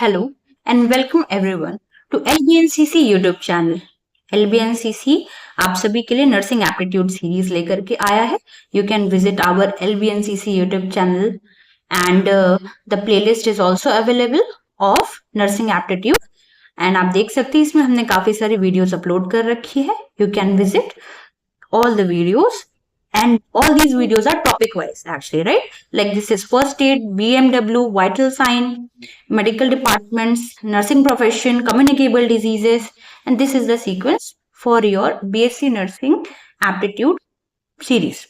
Hello and welcome everyone to LBNCC YouTube channel. LBNCC आप सभी के लिए नर्सिंग एप्टीट्यूड सीरीज लेकर के आया है। You can visit our LBNCC YouTube channel and the playlist is also available of nursing aptitude and आप देख सकते हैं इसमें हमने काफी सारी वीडियोस अपलोड कर रखी है। You can visit all the videos and all these videos are topic wise actually, right? Like this is first aid, BMW, vital sign, medical departments, nursing profession, communicable diseases, and this is the sequence for your BSc nursing aptitude series,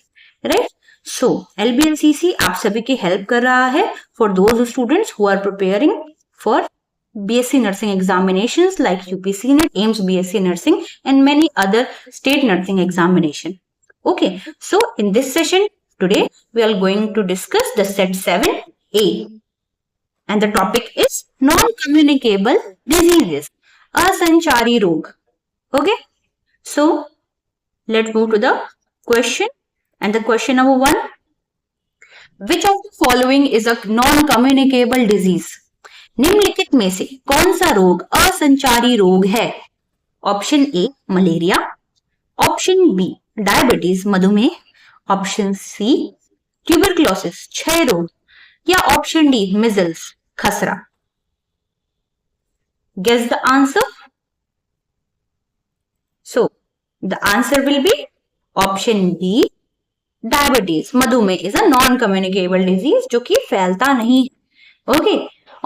right? So LBNCC आप सभी की help कर रहा है for those students who are preparing for BSc nursing examinations like UPC NET, AIMS BSc nursing and many other state nursing examination. Okay, so in this session today we are going to discuss the set 7A and the topic is non-communicable diseases, asanchari rog. Okay, so let's move to the question and the question number 1, which of the following is a non-communicable disease? निम्नलिखित में से कौन सा रोग असंचारी रोग है? Option A malaria, option B diabetes मधुमेह, ऑप्शन सी ट्यूबरक्लोसिस क्षय रोग या ऑप्शन डी मिजल्स खसरा. Guess the answer. So the answer will be option B, diabetes मधुमेह is a non-communicable disease जो कि फैलता नहीं है. Okay.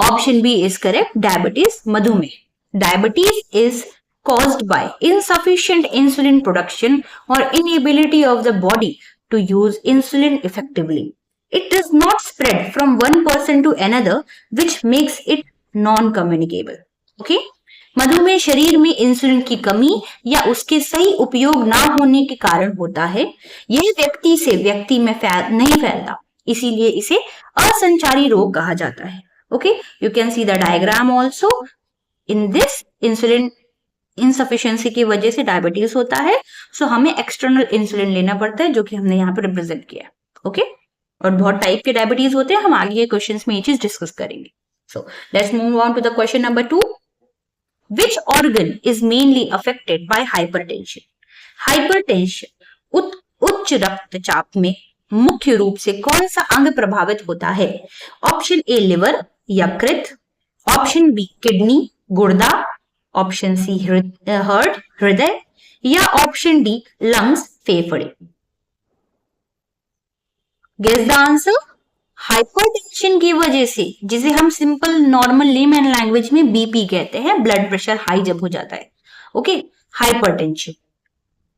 Option B is correct. Diabetes, madhumeh. Diabetes is caused by insufficient insulin production or inability of the body to use insulin effectively. It does not spread from one person to another, which makes it non-communicable. Okay? मधुमेह शरीर में insulin की कमी या उसके सही उपयोग ना होने के कारण होता है. यह व्यक्ति से व्यक्ति में नहीं फैलता, इसीलिए इसे असंचारी रोग कहा जाता है. Okay, you can see the diagram also. In this insulin insufficiency की वजह से डायबिटीज होता है, so हमें एक्सटर्नल इंसुलिन लेना पड़ता है जो कि हमने यहाँ पे रिप्रेजेंट किया. ओके, और बहुत टाइप के डायबिटीज होते हैं, हम आगे के क्वेश्चंस में ये चीज डिस्कस करेंगे. So let's move on to the question number 2. Which organ is mainly affected by hypertension? Hypertension, उच्च रक्तचाप में मुख्य रूप से कौन सा अंग प्रभावित होता है? ऑप्शन ए लिवर, यकृत, ऑप्शन बी किडनी गुर्दा, ऑप्शन सी हार्ट हृदय या ऑप्शन डी लंग्स फेफड़े. Guess the answer. हाइपरटेंशन की वजह से, जिसे हम सिंपल नॉर्मल लेमैन लैंग्वेज में बीपी कहते हैं, ब्लड प्रेशर हाई जब हो जाता है. Okay, hypertension.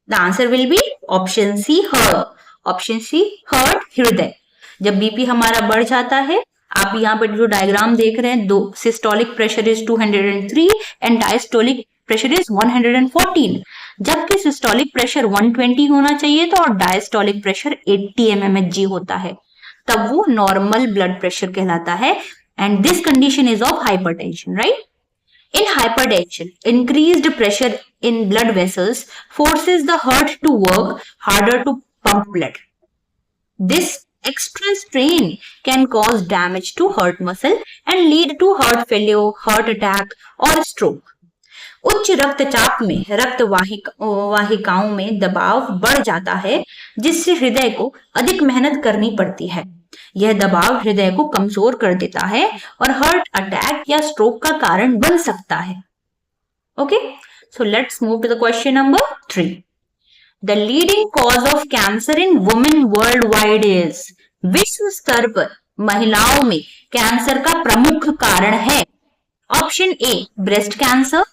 The answer will be option C heart. Option C heart हृदय. जब बीपी हमारा बढ़ जाता है, आप यहाँ पर जो डायग्राम देख रहे हैं, दो systolic pressure is 203 and diastolic pressure is 114, जबकि सिस्टोलिक प्रेशर 120 होना चाहिए तो और डायस्टोलिक प्रेशर 80 mmHg होता है, तब वो नॉर्मल ब्लड प्रेशर कहलाता है. And this condition is of hypertension, right? In hypertension, increased pressure in blood vessels forces the heart to work harder to pump blood. This extra strain can cause damage to heart muscle and lead to heart failure, heart attack or stroke. उच्च रक्तचाप में रक्त वाहिकाओं में दबाव बढ़ जाता है, जिससे हृदय को अधिक मेहनत करनी पड़ती है. यह दबाव हृदय को कमजोर कर देता है और हार्ट अटैक या स्ट्रोक का कारण बन सकता है. Okay, so let's move to the question number 3. The leading cause of cancer in women worldwide is. विश्व स्तर पर महिलाओं में कैंसर का प्रमुख कारण है. ऑप्शन ए ब्रेस्ट कैंसर,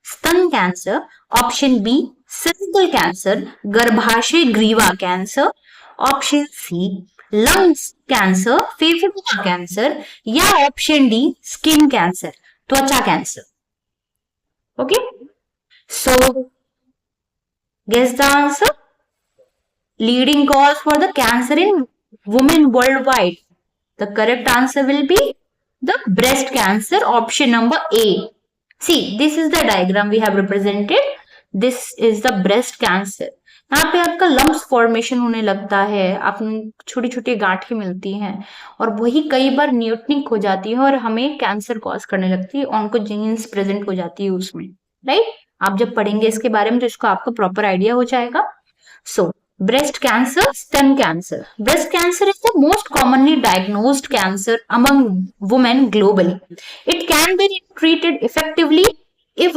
स्तन cancer, option B cervical cancer, गर्भाशय ग्रीवा cancer, option C lungs cancer, फेफड़ों का कैंसर या ऑप्शन डी स्किन कैंसर, त्वचा cancer. Okay, so guess the answer. Leading cause for the cancer in women worldwide, the correct answer will be the breast cancer, option number A. See, this is the diagram we have represented. This is the breast cancer. यहाँ पे आपका lumps formation होने लगता है, आप छोटी छोटी गांठें मिलती हैं और वही कई बार न्यूटनिक हो जाती है और हमें कैंसर कॉज करने लगती है, ऑन्कोजीन्स प्रेजेंट हो जाती है उसमें, राइट। आप जब पढ़ेंगे इसके बारे में तो इसको आपको प्रॉपर आइडिया हो जाएगा। सो breast cancer, stem cancer. Breast cancer is the most commonly diagnosed cancer among women globally. It can be treated effectively if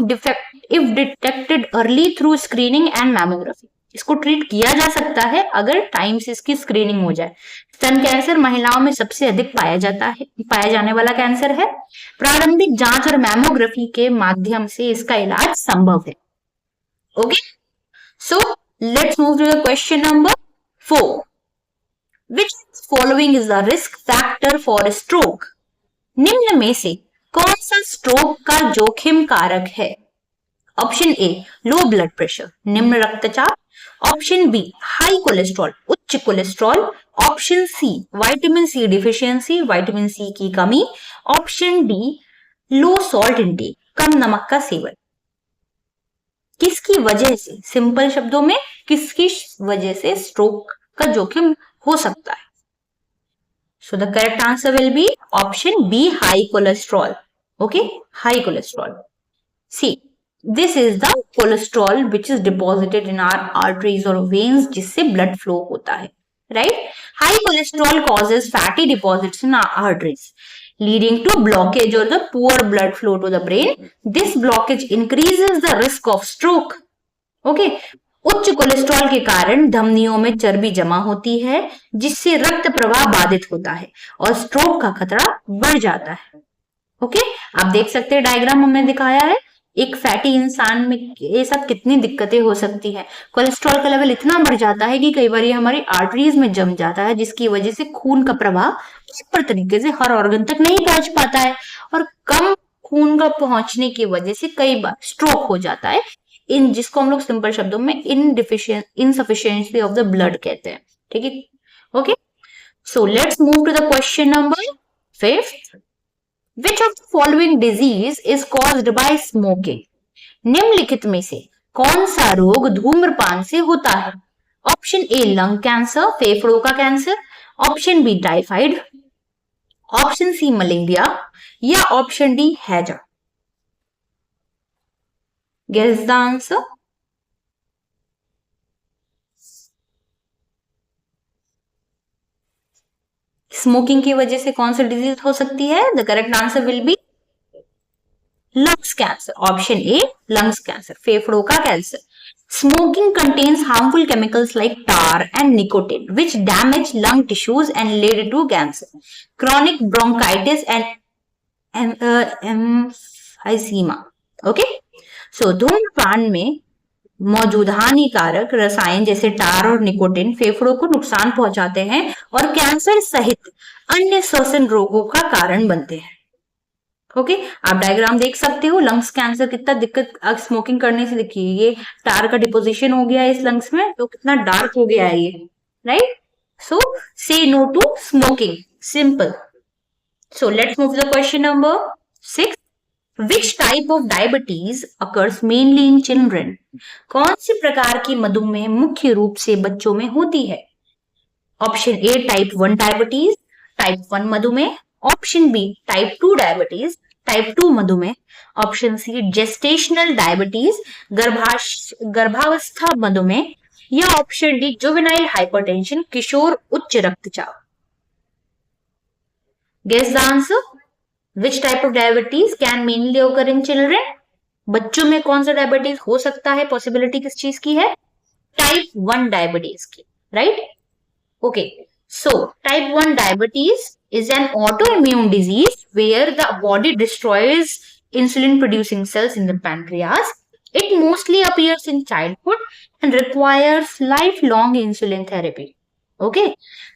detected early through screening and mammography. इसको ट्रीट किया जा सकता है अगर टाइम से इसकी स्क्रीनिंग हो जाए। स्तन कैंसर महिलाओं में सबसे अधिक पाया जाने वाला कैंसर है। प्रारंभिक जांच और मैमोग्राफी के माध्यम से इसका इलाज संभव है। Okay, so let's move to the question number 4. Which following is the risk factor for stroke? निम्न में से कौन सा स्ट्रोक का जोखिम कारक है? Option A low blood pressure, निम्न रक्तचाप। ऑप्शन बी हाई कोलेस्ट्रॉल, उच्च cholesterol. Option C vitamin C deficiency, vitamin C की कमी। Option D low salt intake, कम नमक का सेवन। किसकी वजह से, सिंपल शब्दों में किसकी वजह से स्ट्रोक का जोखिम हो सकता है? So the correct answer will be option B high cholesterol. Okay, high cholesterol. See this is the cholesterol which is deposited in our arteries और वेन्स, जिससे ब्लड फ्लो होता है, right. High cholesterol causes fatty deposits in arteries leading to blockage or the poor blood flow to the brain. This blockage increases the risk of stroke. Okay. उच्च cholesterol के कारण धमनियों में चर्बी जमा होती है, जिससे रक्त प्रवाह बाधित होता है और स्ट्रोक का खतरा बढ़ जाता है। ओके, आप देख सकते हैं डायग्राम हमने दिखाया है, एक फैटी इंसान में ये सब कितनी दिक्कतें हो सकती है। कोलेस्ट्रॉल का लेवल इतना बढ़ जाता है कि कई बार ये हमारी आर्टरीज में जम जाता है, जिसकी वजह से खून का प्रवाह प्रॉपर तरीके से हर ऑर्गन तक नहीं पहुंच पाता है और कम खून का पहुंचने की वजह से कई बार स्ट्रोक हो जाता है, इन जिसको हम लोग सिंपल शब्दों में इनसफिशियंसी ऑफ द ब्लड कहते हैं। ठीक है, okay. So let's move to the question number 5. Which of the following disease is caused by smoking? निम्नलिखित में से कौन सा रोग धूम्रपान से होता है? ऑप्शन ए लंग कैंसर, फेफड़ों का cancer. Option B typhoid. Option C malaria या ऑप्शन डी हैजा। Guess the answer. स्मोकिंग की वजह से कौन सी डिजीज हो सकती है? The correct answer will be lungs cancer. Option A lungs cancer, फेफड़ों का cancer. Smoking contains harmful chemicals like tar and nicotine, which damage lung tissues and lead to cancer, chronic bronchitis and emphysema. Okay, so धूम्रपान में मौजूद हानिकारक रसायन जैसे टार और nicotine फेफड़ों को नुकसान पहुंचाते हैं और कैंसर सहित अन्य श्वसन रोगों का कारण बनते हैं। ओके, आप डायग्राम देख सकते हो, लंग्स कैंसर कितना दिक्कत स्मोकिंग करने से। देखिए ये टार का डिपोजिशन हो गया है इस लंग्स में, तो कितना डार्क हो गया है ये, right. So say no to smoking, simple. So let's move the question number 6. Which type of diabetes occurs mainly in children? कौन सी प्रकार की मधुमेह मुख्य रूप से बच्चों में होती है? Option A type 1 diabetes, type 1 मधुमेह। Option B type 2 diabetes, type 2 मधुमेह। ऑप्शन सी जेस्टेशनल डायबिटीज, गर्भावस्था मधुमेह। या ऑप्शन डी जुवेनाइल हाइपरटेंशन, किशोर उच्च रक्तचाप। Guess the answer. Which type of diabetes can mainly occur in children? बच्चों में कौन सा डायबिटीज हो सकता है? पॉसिबिलिटी किस चीज की है? टाइप 1 डायबिटीज की, right. Okay, so type 1 diabetes is an autoimmune disease where the body destroys insulin producing cells in the pancreas. It mostly appears in childhood and requires lifelong insulin therapy. Okay,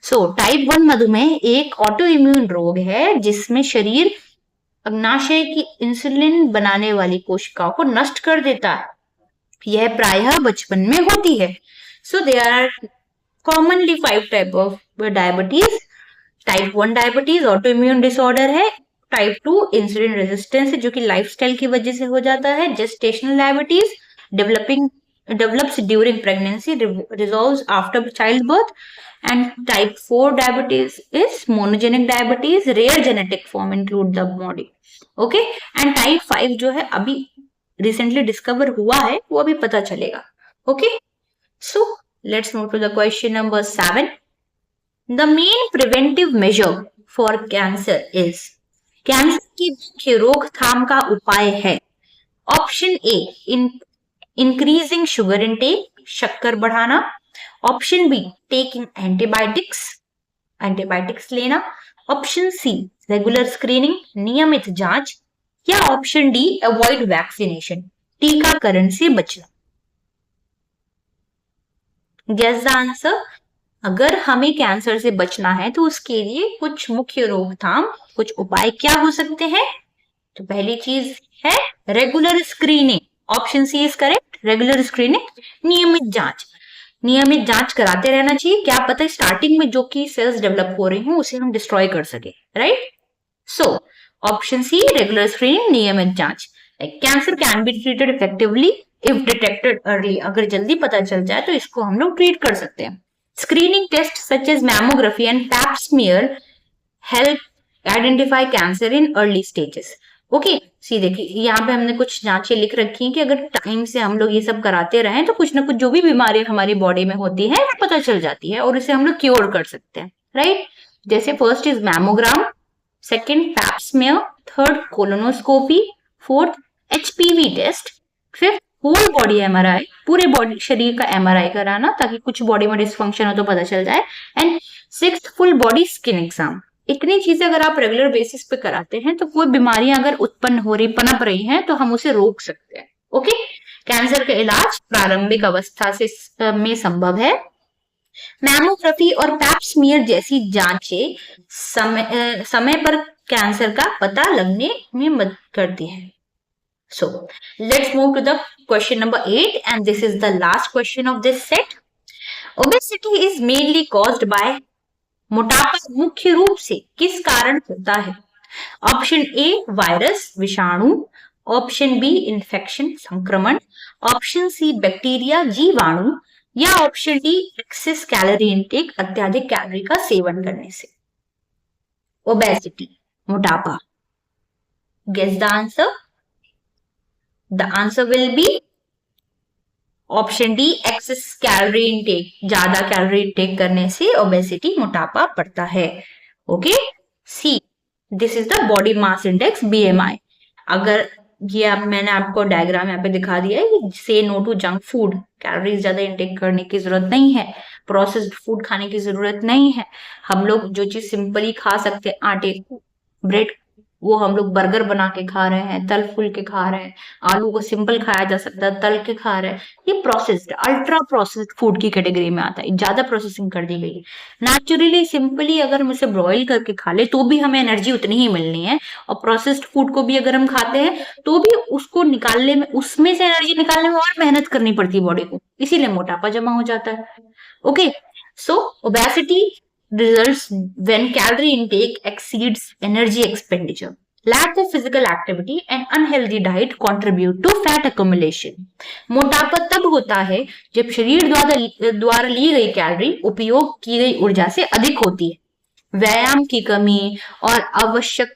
so type 1 मधुमेह एक auto immune रोग है जिसमें शरीर अग्नाशय की insulin बनाने वाली कोशिकाओं को नष्ट कर देता है। यह प्रायः बचपन में होती है। So there are commonly 5 type of diabetes. Type 1 diabetes autoimmune disorder है। टाइप 2 इंसुलिन रेजिस्टेंस है जो कि लाइफस्टाइल की वजह से हो जाता है। Gestational diabetes developing develops during pregnancy, resolves after childbirth, and type 4 diabetes is monogenic diabetes, rare genetic form include the body. Okay, and type 5 जो है अभी recently discover हुआ है, वो अभी पता चलेगा. Okay, so let's move to the question number 7. The main preventive measure for cancer is, cancer की मुख्य रोकथाम का उपाय है. ऑप्शन ए, इंक्रीजिंग शुगर इनटेक, शक्कर बढ़ाना. ऑप्शन बी, टेकिंग एंटीबायोटिक्स लेना. ऑप्शन सी, रेगुलर स्क्रीनिंग, नियमित जांच. या ऑप्शन डी, अवॉइड वैक्सीनेशन, टीकाकरण से बचना. Guess the answer. अगर हमें कैंसर से बचना है तो उसके लिए कुछ मुख्य रोकथाम, कुछ उपाय क्या हो सकते हैं. तो पहली चीज है regular screening. Option C is correct, regular screening. नियमित जांच, नियमित जांच कराते रहना चाहिए. क्या पता स्टार्टिंग में जो कि सेल्स डेवलप हो रही हैं उसे हम डिस्ट्रॉय कर सके. Right. So option C, regular screening, नियमित जांच. Cancer can be treated effectively if detected early. अगर जल्दी पता चल जाए तो इसको हम लोग ट्रीट कर सकते हैं. Screening test such as mammography and pap smear help identify cancer in early stages. Okay, see देखिए यहाँ पे हमने कुछ जांचें लिख रखी हैं कि अगर टाइम से हम लोग ये सब कराते रहें तो कुछ ना कुछ जो भी बीमारियां हमारी बॉडी में होती है वो पता चल जाती है और इसे हम लोग क्योर कर सकते हैं. राइट. जैसे first is mammogram, second pap smear, third colonoscopy, fourth HPV test, fifth whole body MRI, पूरे बॉडी शरीर का एमआरआई कराना ताकि कुछ बॉडी में डिसफंक्शन हो तो पता चल जाए. And sixth full body skin exam. इतनी चीजें अगर आप रेगुलर बेसिस पे कराते हैं तो कोई बीमारियां अगर उत्पन्न हो रही, पनप रही हैं तो हम उसे रोक सकते हैं. ओके. कैंसर का इलाज प्रारंभिक अवस्था से में संभव है. मैमोग्राफी और पैप स्मीयर जैसी जांचें समय पर कैंसर का पता लगने में मदद करती है. So let's move to the question number 8, and this is the last question of this set. Obesity is mainly caused by, मोटापा मुख्य रूप से किस कारण होता है. ऑप्शन ए, वायरस, विषाणु. ऑप्शन बी, इन्फेक्शन, संक्रमण. ऑप्शन सी, बैक्टीरिया, जीवाणु. या option D, excess calorie intake, अत्यधिक कैलोरी का सेवन करने से. ओबेसिटी, मोटापा. Guess the answer. The answer will be option D, excess calorie intake. ज्यादा कैलोरी इंटेक करने से ओबेसिटी, मोटापा बढ़ता है. Okay. See, this is the body mass index, BMI. अगर ये मैंने आपको डायग्राम यहाँ पे दिखा दिया है, say no to junk food. Calories ज्यादा इंटेक करने की जरूरत नहीं है, प्रोसेस्ड फूड खाने की जरूरत नहीं है. हम लोग जो चीज सिंपली खा सकते हैं, आटे, ब्रेड, वो हम लोग बर्गर बना के खा रहे हैं, तल फूल के खा रहे हैं. आलू को सिंपल खाया जा सकता है, तल के खा रहे हैं. ये प्रोसेस्ड, अल्ट्रा प्रोसेस्ड फूड की कैटेगरी में आता है. ज्यादा प्रोसेसिंग कर दी गई है. नेचुरली सिंपली अगर हम उसे ब्रॉइल करके खा ले तो भी हमें एनर्जी उतनी ही मिलनी है, और प्रोसेस्ड फूड को भी अगर हम खाते हैं तो भी उसको निकालने में, उसमें से एनर्जी निकालने में और मेहनत करनी पड़ती है बॉडी को, इसीलिए मोटापा जमा हो जाता है. Okay. So obesity results when calorie intake exceeds energy expenditure. Lack of physical activity and unhealthy diet contribute to fat accumulation. मोटापा तब होता है जब शरीर द्वारा ली गई कैलोरी उपयोग की गई ऊर्जा से अधिक होती है. व्यायाम की कमी और आवश्यक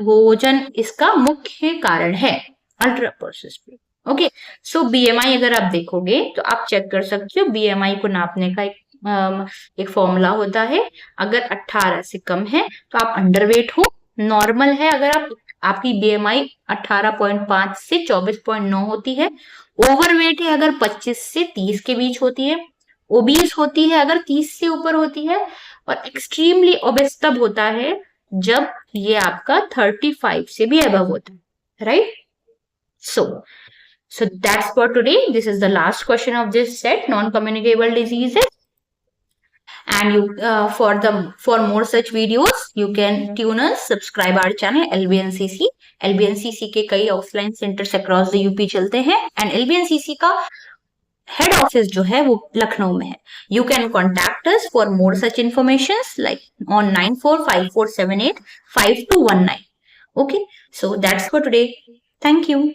भोजन इसका मुख्य कारण है. Ultra processed. ओके. सो BMI अगर आप देखोगे तो आप चेक कर सकते हो. BMI को नापने का एक फॉर्मूला होता है. अगर 18 से कम है तो आप अंडरवेट हो. नॉर्मल है अगर आपकी BMI 18.5 से 24.9 होती है. ओवरवेट है अगर 25 से 30 के बीच होती है. ओबीस होती है अगर 30 से ऊपर होती है. और एक्सट्रीमली ओबेस तब होता है जब ये आपका 35 से भी अबव होता है. Right. So that's for today. This is the last question of this set, non-communicable diseases. And for more such videos you can tune us, subscribe our channel LBNCC. LBNCC के कई offline centres across the UP चलते हैं, and LBNCC का head office जो है वो लखनऊ में है. You can contact us for more such informations like on 9454785219. Okay, so that's for today. Thank you.